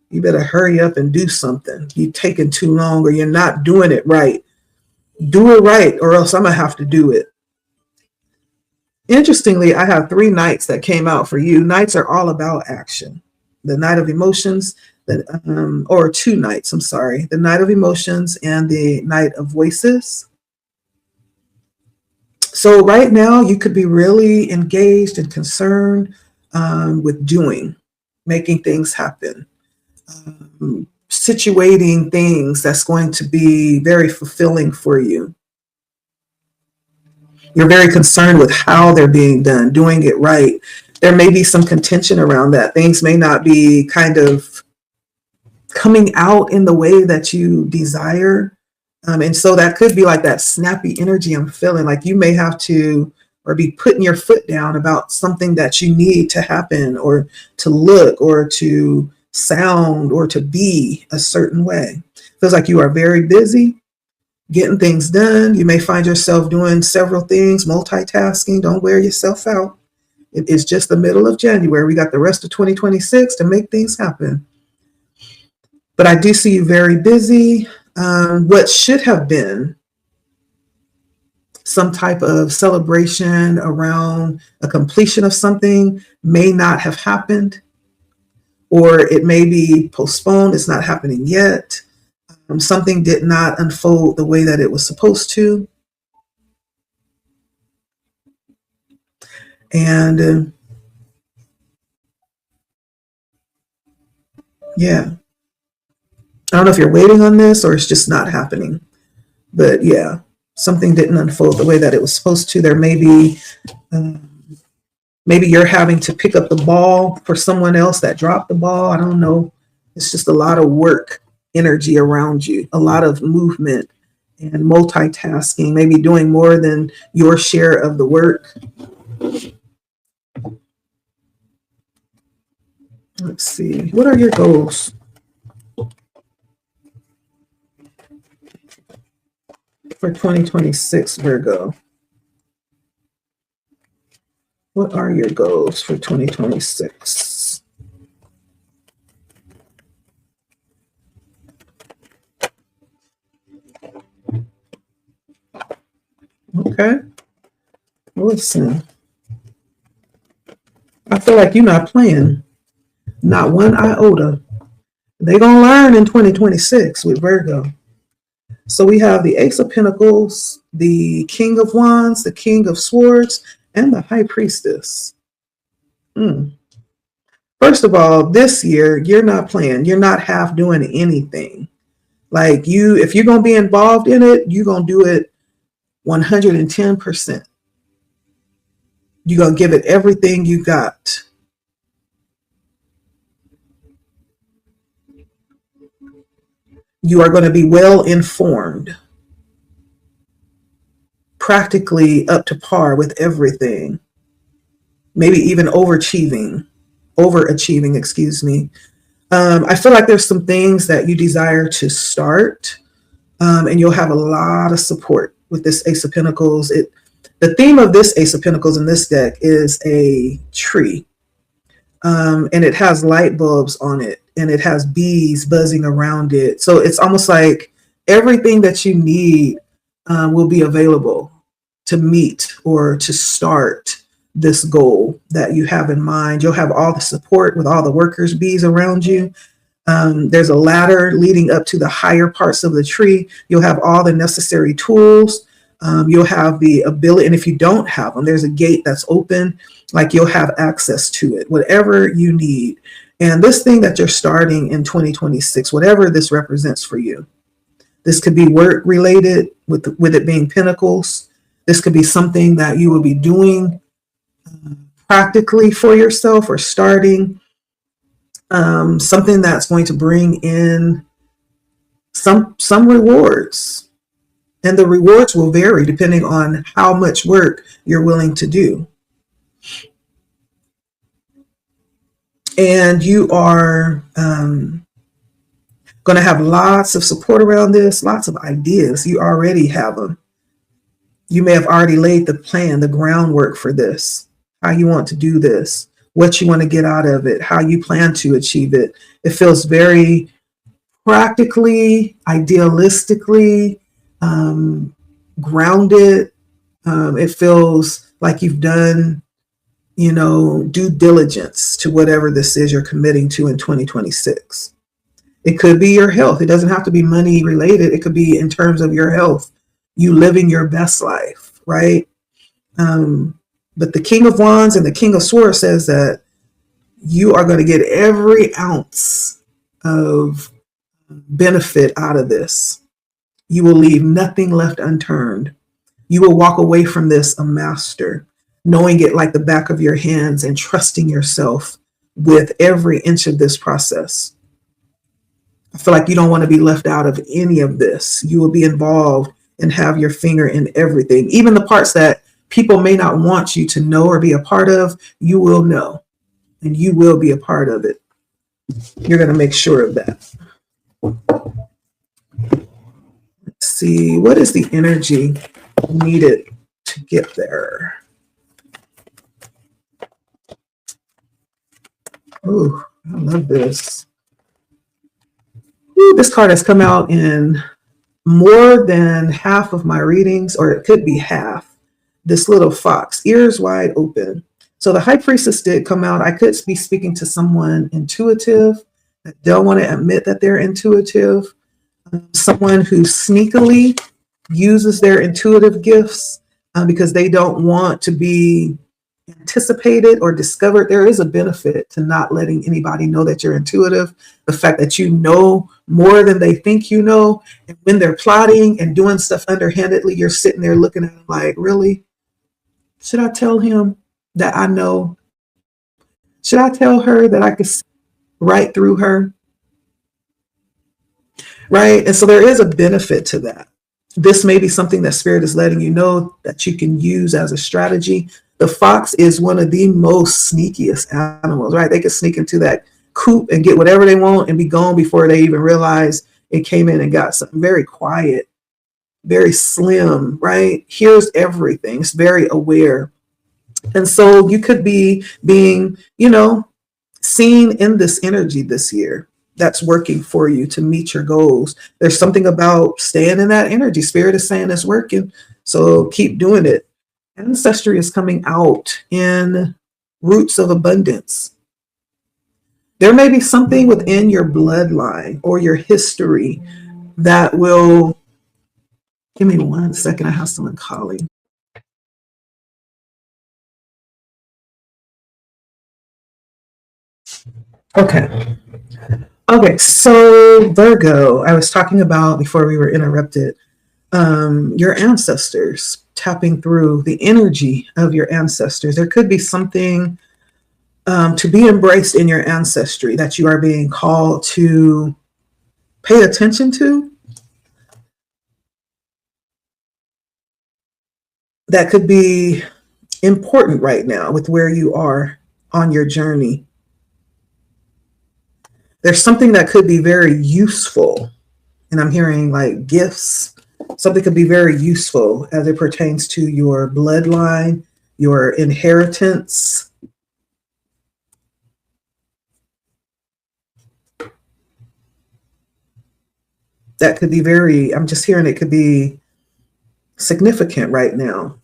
you better hurry up and do something. You're taking too long or you're not doing it right. Do it right or else I'm going to have to do it. Interestingly, I have 3 nights that came out for you. Nights are all about action. The night of emotions, or 2 nights, I'm sorry. The night of emotions and the night of voices. So right now you could be really engaged and concerned with doing, making things happen. Situating things that's going to be very fulfilling for you. You're very concerned with how they're being done, doing it right. There may be some contention around that. Things may not be kind of coming out in the way that you desire. And so that could be like that snappy energy I'm feeling, like you may have to or be putting your foot down about something that you need to happen or to look or to sound or to be a certain way. Feels like you are very busy getting things done. You may find yourself doing several things, multitasking. Don't wear yourself out. It is just the middle of January. We got the rest of 2026 to make things happen. But I do see you very busy. What should have been some type of celebration around a completion of something may not have happened. or it may be postponed. It's not happening yet. Something did not unfold the way that it was supposed to. And yeah, I don't know if you're waiting on this or it's just not happening. But yeah, something didn't unfold the way that it was supposed to. There may be, maybe you're having to pick up the ball for someone else that dropped the ball. I don't know. It's just a lot of work energy around you, a lot of movement and multitasking, maybe doing more than your share of the work. Let's see. What are your goals for 2026, Virgo? What are your goals for 2026? Okay. Listen, I feel like you're not playing. Not one iota. They're going to learn in 2026 with Virgo. So we have the Ace of Pentacles, the King of Wands, the King of Swords, and the High Priestess. First of all, this year, you're not playing. You're not half doing anything. Like if you're going to be involved in it, you're going to do it 110%. You're going to give it everything you got. You are going to be well informed, practically up to par with everything, maybe even overachieving, excuse me. I feel like there's some things that you desire to start, and you'll have a lot of support with this Ace of Pentacles. The theme of this Ace of Pentacles in this deck is a tree, and it has light bulbs on it, and it has bees buzzing around it. So it's almost like everything that you need will be available to meet or to start this goal that you have in mind. You'll have all the support with all the workers' bees around you. There's a ladder leading up to the higher parts of the tree. You'll have all the necessary tools. You'll have the ability, and if you don't have them, there's a gate that's open, like you'll have access to it, whatever you need. And this thing that you're starting in 2026, whatever this represents for you, this could be work related with it being pentacles. This could be something that you will be doing practically for yourself or starting, something that's going to bring in some rewards. And the rewards will vary depending on how much work you're willing to do. And you are going to have lots of support around this, lots of ideas. You already have them. You may have already laid the plan, the groundwork for this, how you want to do this, what you want to get out of it, how you plan to achieve it. It feels very practically, idealistically grounded. It feels like you've done due diligence to whatever this is you're committing to in 2026. It could be your health. It doesn't have to be money related. It could be in terms of your health, you living your best life, right? But the King of Wands and the King of Swords says that you are going to get every ounce of benefit out of this. You will leave nothing left unturned. You will walk away from this a master, knowing it like the back of your hands and trusting yourself with every inch of this process. I feel like you don't want to be left out of any of this. You will be involved and have your finger in everything. Even the parts that people may not want you to know or be a part of, you will know, and you will be a part of it. You're going to make sure of that. Let's see, what is the energy needed to get there? Oh, I love this. Ooh, this card has come out in more than half of my readings, or it could be half. This little fox, ears wide open. So the high priestess did come out. I could be speaking to someone intuitive that don't want to admit that they're intuitive, someone who sneakily uses their intuitive gifts because they don't want to be anticipated or discovered. There is a benefit to not letting anybody know that you're intuitive. The fact that you know more than they think you know. And when they're plotting and doing stuff underhandedly, you're sitting there looking at them like, really? Should I tell him that I know? Should I tell her that I could see right through her? Right? And so there is a benefit to that. This may be something that Spirit is letting you know that you can use as a strategy. The fox is one of the most sneakiest animals, right? They can sneak into that coop and get whatever they want and be gone before they even realize it came in and got something very quiet, very slim, right? Here's everything. It's very aware. And so you could be being, seen in this energy this year that's working for you to meet your goals. There's something about staying in that energy. Spirit is saying it's working. So keep doing it. Ancestry is coming out in roots of abundance. There may be something within your bloodline or your history that will, give me 1 second. I have someone calling. Okay. Okay, so Virgo, I was talking about before we were interrupted, your ancestors, tapping through the energy of your ancestors. There could be something to be embraced in your ancestry that you are being called to pay attention to. That could be important right now with where you are on your journey. There's something that could be very useful, and I'm hearing like gifts. Something could be very useful as it pertains to your bloodline, your inheritance. That could be I'm just hearing it could be significant right now.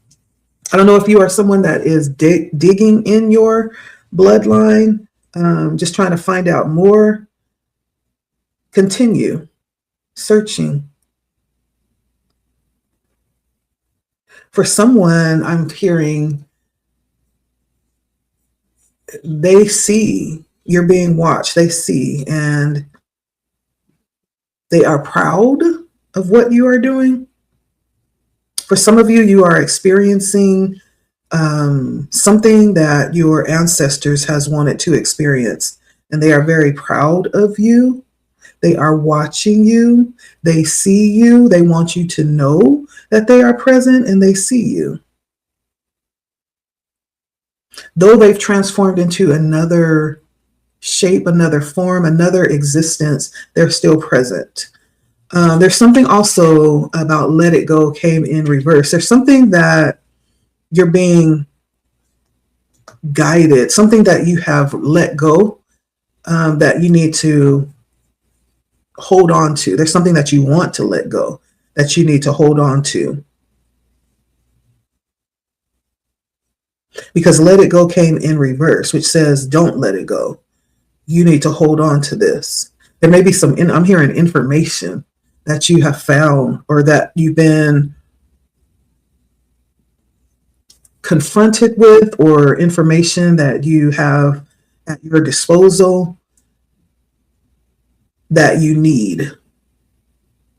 I don't know if you are someone that is digging in your bloodline, just trying to find out more. Continue searching. For someone, I'm hearing they see you're being watched. They see and they are proud of what you are doing. For some of you, you are experiencing something that your ancestors has wanted to experience, and they are very proud of you. They are watching you. They see you. They want you to know that they are present and they see you. Though they've transformed into another shape, another form, another existence, they're still present. There's something also about let it go came in reverse. There's something that you're being guided, something that you have let go that you need to hold on to. There's something that you want to let go that you need to hold on to. Because let it go came in reverse, which says don't let it go. You need to hold on to this. There may be I'm hearing information that you have found or that you've been confronted with, or information that you have at your disposal that you need.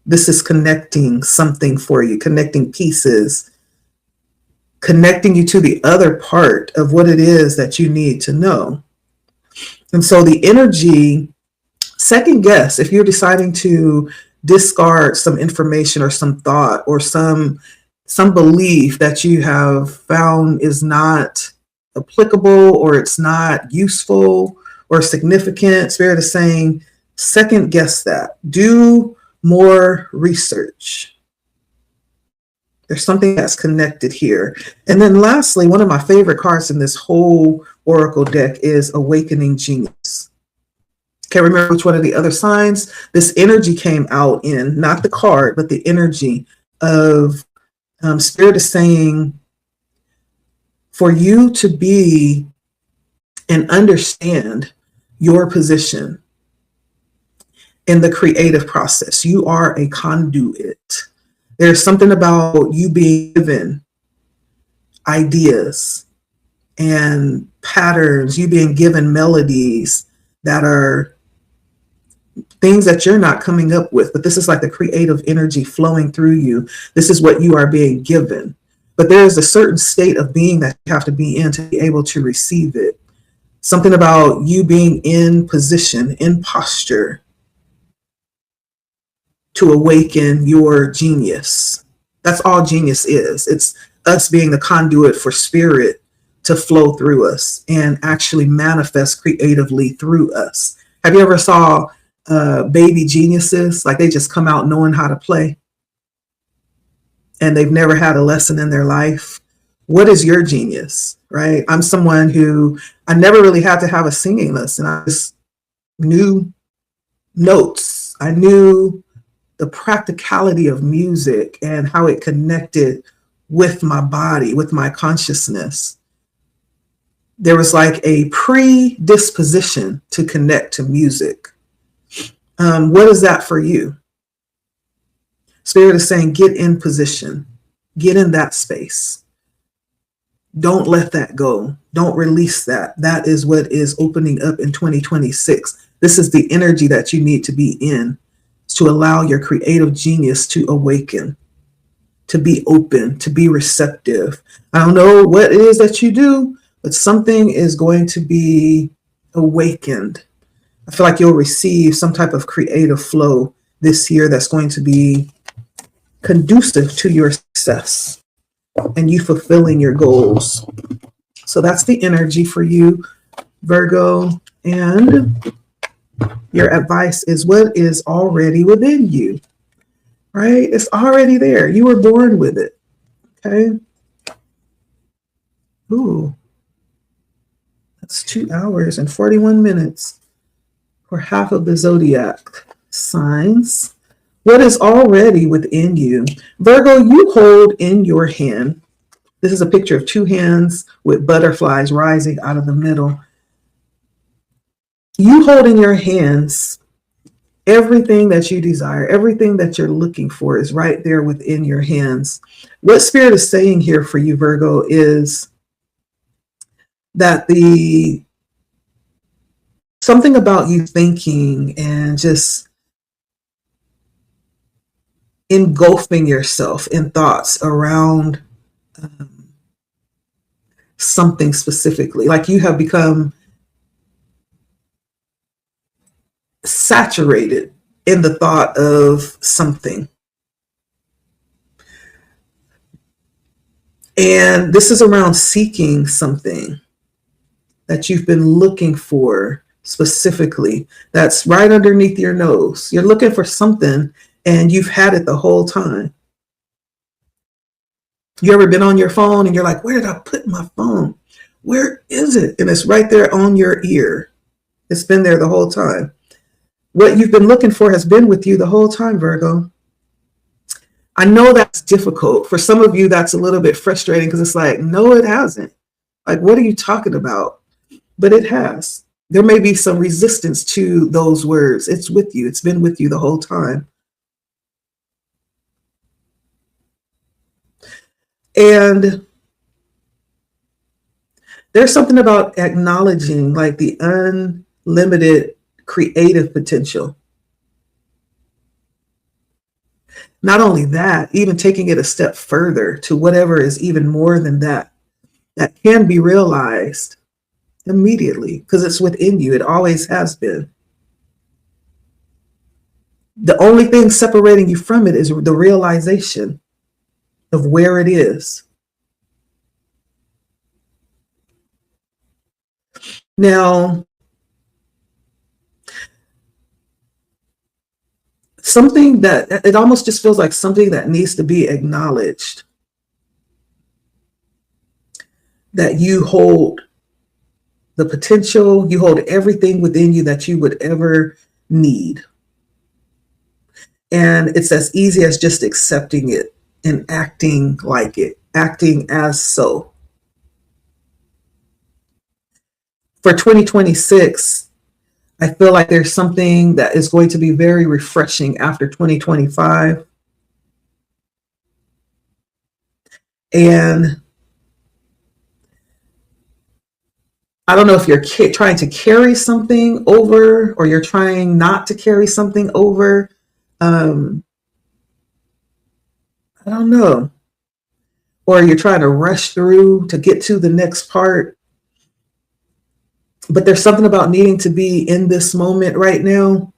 This is connecting something for you, connecting pieces, connecting you to the other part of what it is that you need to know. And so the energy, second guess, if you're deciding to discard some information or some thought or some belief that you have found is not applicable or it's not useful or significant, Spirit is saying, second guess that. Do more research. There's something that's connected here. And then lastly, one of my favorite cards in this whole Oracle deck is Awakening Genius. Can't remember which one of the other signs this energy came out in, not the card, but the energy of Spirit is saying, for you to be and understand your position in the creative process. You are a conduit. There's something about you being given ideas and patterns, you being given melodies that are things that you're not coming up with, but this is like the creative energy flowing through you. This is what you are being given. But there is a certain state of being that you have to be in to be able to receive it. Something about you being in position, in posture to awaken your genius. That's all genius is. It's us being the conduit for spirit to flow through us and actually manifest creatively through us. Have you ever saw baby geniuses? Like they just come out knowing how to play and they've never had a lesson in their life. What is your genius, right? I'm someone who I never really had to have a singing lesson. I just knew notes. I knew the practicality of music and how it connected with my body, with my consciousness. There was like a predisposition to connect to music. What is that for you? Spirit is saying, get in position, get in that space. Don't let that go. Don't release that. That is what is opening up in 2026. This is the energy that you need to be in to allow your creative genius to awaken, to be open, to be receptive. I don't know what it is that you do, but something is going to be awakened. I feel like you'll receive some type of creative flow this year that's going to be conducive to your success and you fulfilling your goals. So that's the energy for you, Virgo. And your advice is what is already within you, right? It's already there. You were born with it. Okay. Ooh, that's 2 hours and 41 minutes for half of the zodiac signs. What is already within you? Virgo, you hold in your hand. This is a picture of two hands with butterflies rising out of the middle. You hold in your hands everything that you desire, everything that you're looking for is right there within your hands. What Spirit is saying here for you, Virgo, is that something about you thinking and just engulfing yourself in thoughts around something specifically, like you have become saturated in the thought of something. And this is around seeking something that you've been looking for specifically, that's right underneath your nose. You're looking for something and you've had it the whole time. You ever been on your phone and you're like, where did I put my phone? Where is it? And it's right there on your ear. It's been there the whole time. What you've been looking for has been with you the whole time, Virgo. I know that's difficult. For some of you, that's a little bit frustrating because it's like, no, it hasn't. Like, what are you talking about? But it has. There may be some resistance to those words. It's with you. It's been with you the whole time. And there's something about acknowledging like the unlimited creative potential. Not only that, even taking it a step further to whatever is even more than that, that can be realized immediately because it's within you. It always has been. The only thing separating you from it is the realization of where it is. Now, something that it almost just feels like something that needs to be acknowledged, that you hold the potential, you hold everything within you that you would ever need. And it's as easy as just accepting it and acting like it, acting as so. For 2026, I feel like there's something that is going to be very refreshing after 2025. And I don't know if you're trying to carry something over or you're trying not to carry something over. Um, I don't know. Or you're trying to rush through to get to the next part. But there's something about needing to be in this moment right now.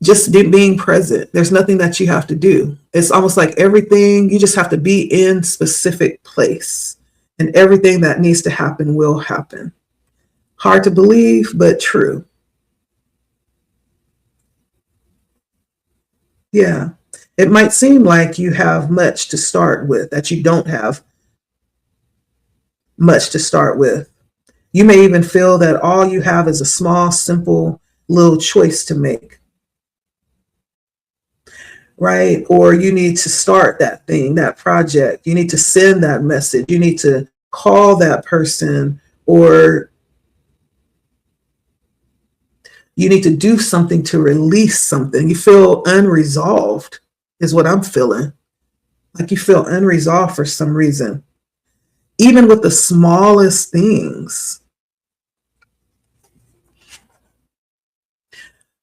Just being present. There's nothing that you have to do. It's almost like everything, you just have to be in specific place. And everything that needs to happen will happen. Hard to believe, but true. Yeah. It might seem like you have much to start with, that you don't have much to start with. You may even feel that all you have is a small, simple little choice to make, right? Or you need to start that thing, that project. You need to send that message. You need to call that person, or you need to do something to release something. You feel unresolved, is what I'm feeling. Like you feel unresolved for some reason, even with the smallest things.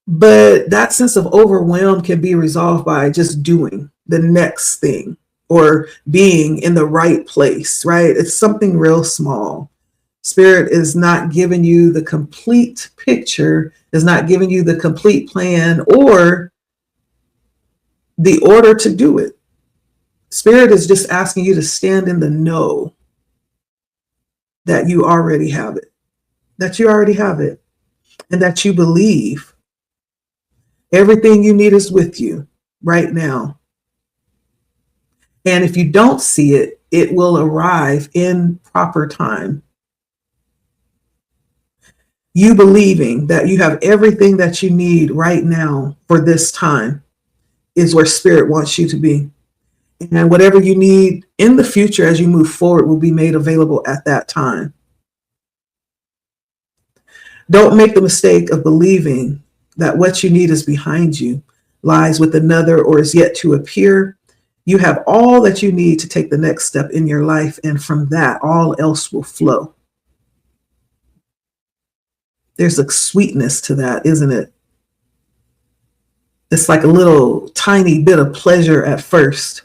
But that sense of overwhelm can be resolved by just doing the next thing or being in the right place, right? It's something real small. Spirit is not giving you the complete picture, is not giving you the complete plan or the order to do it. Spirit is just asking you to stand in the know that you already have it, that you already have it, and that you believe everything you need is with you right now. And if you don't see it, it will arrive in proper time. You believing that you have everything that you need right now for this time is where Spirit wants you to be. And whatever you need in the future as you move forward will be made available at that time. Don't make the mistake of believing that what you need is behind you, lies with another, or is yet to appear. You have all that you need to take the next step in your life, and from that, all else will flow. There's a sweetness to that, isn't it? It's like a little tiny bit of pleasure at first.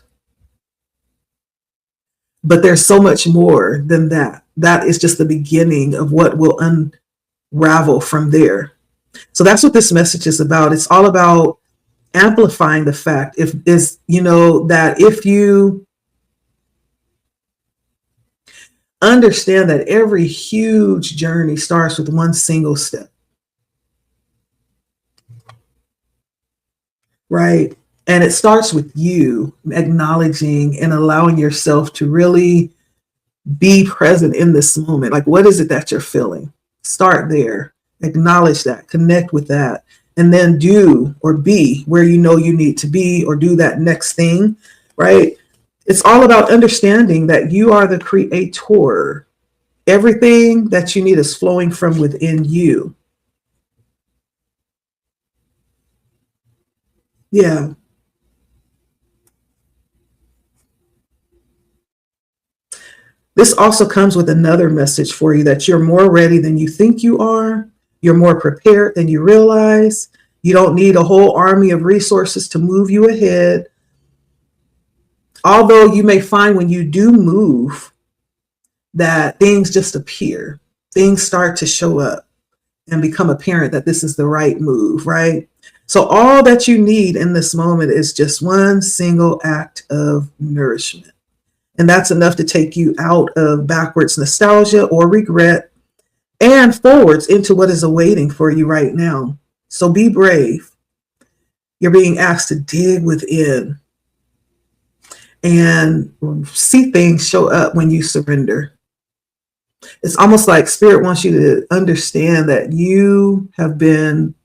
But there's so much more than that. That is just the beginning of what will unravel from there. So that's what this message is about. It's all about amplifying the fact that if you understand that every huge journey starts with one single step, right? And it starts with you acknowledging and allowing yourself to really be present in this moment. Like, what is it that you're feeling? Start there, acknowledge that, connect with that, and then do or be where you know you need to be or do that next thing, right? It's all about understanding that you are the creator. Everything that you need is flowing from within you. Yeah. This also comes with another message for you, that you're more ready than you think you are. You're more prepared than you realize. You don't need a whole army of resources to move you ahead. Although you may find when you do move that things just appear, things start to show up and become apparent that this is the right move, right? So all that you need in this moment is just one single act of nourishment. And that's enough to take you out of backwards nostalgia or regret and forwards into what is awaiting for you right now. So be brave. You're being asked to dig within and see things show up when you surrender. It's almost like Spirit wants you to understand that you have been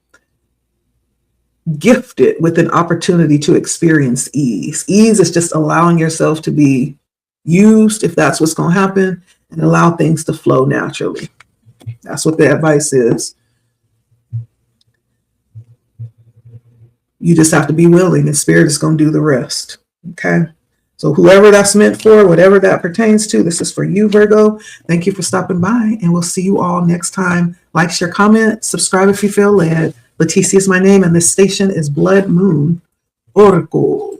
gifted with an opportunity to experience ease. Ease is just allowing yourself to be used if that's what's going to happen, and allow things to flow naturally. That's what the advice is. You just have to be willing, and Spirit is going to do the rest. Okay. So whoever that's meant for, whatever that pertains to, this is for you, Virgo. Thank you for stopping by, and we'll see you all next time. Like, share, comment, subscribe if you feel led. Leticia is my name, and this station is Blood Moon Oracle.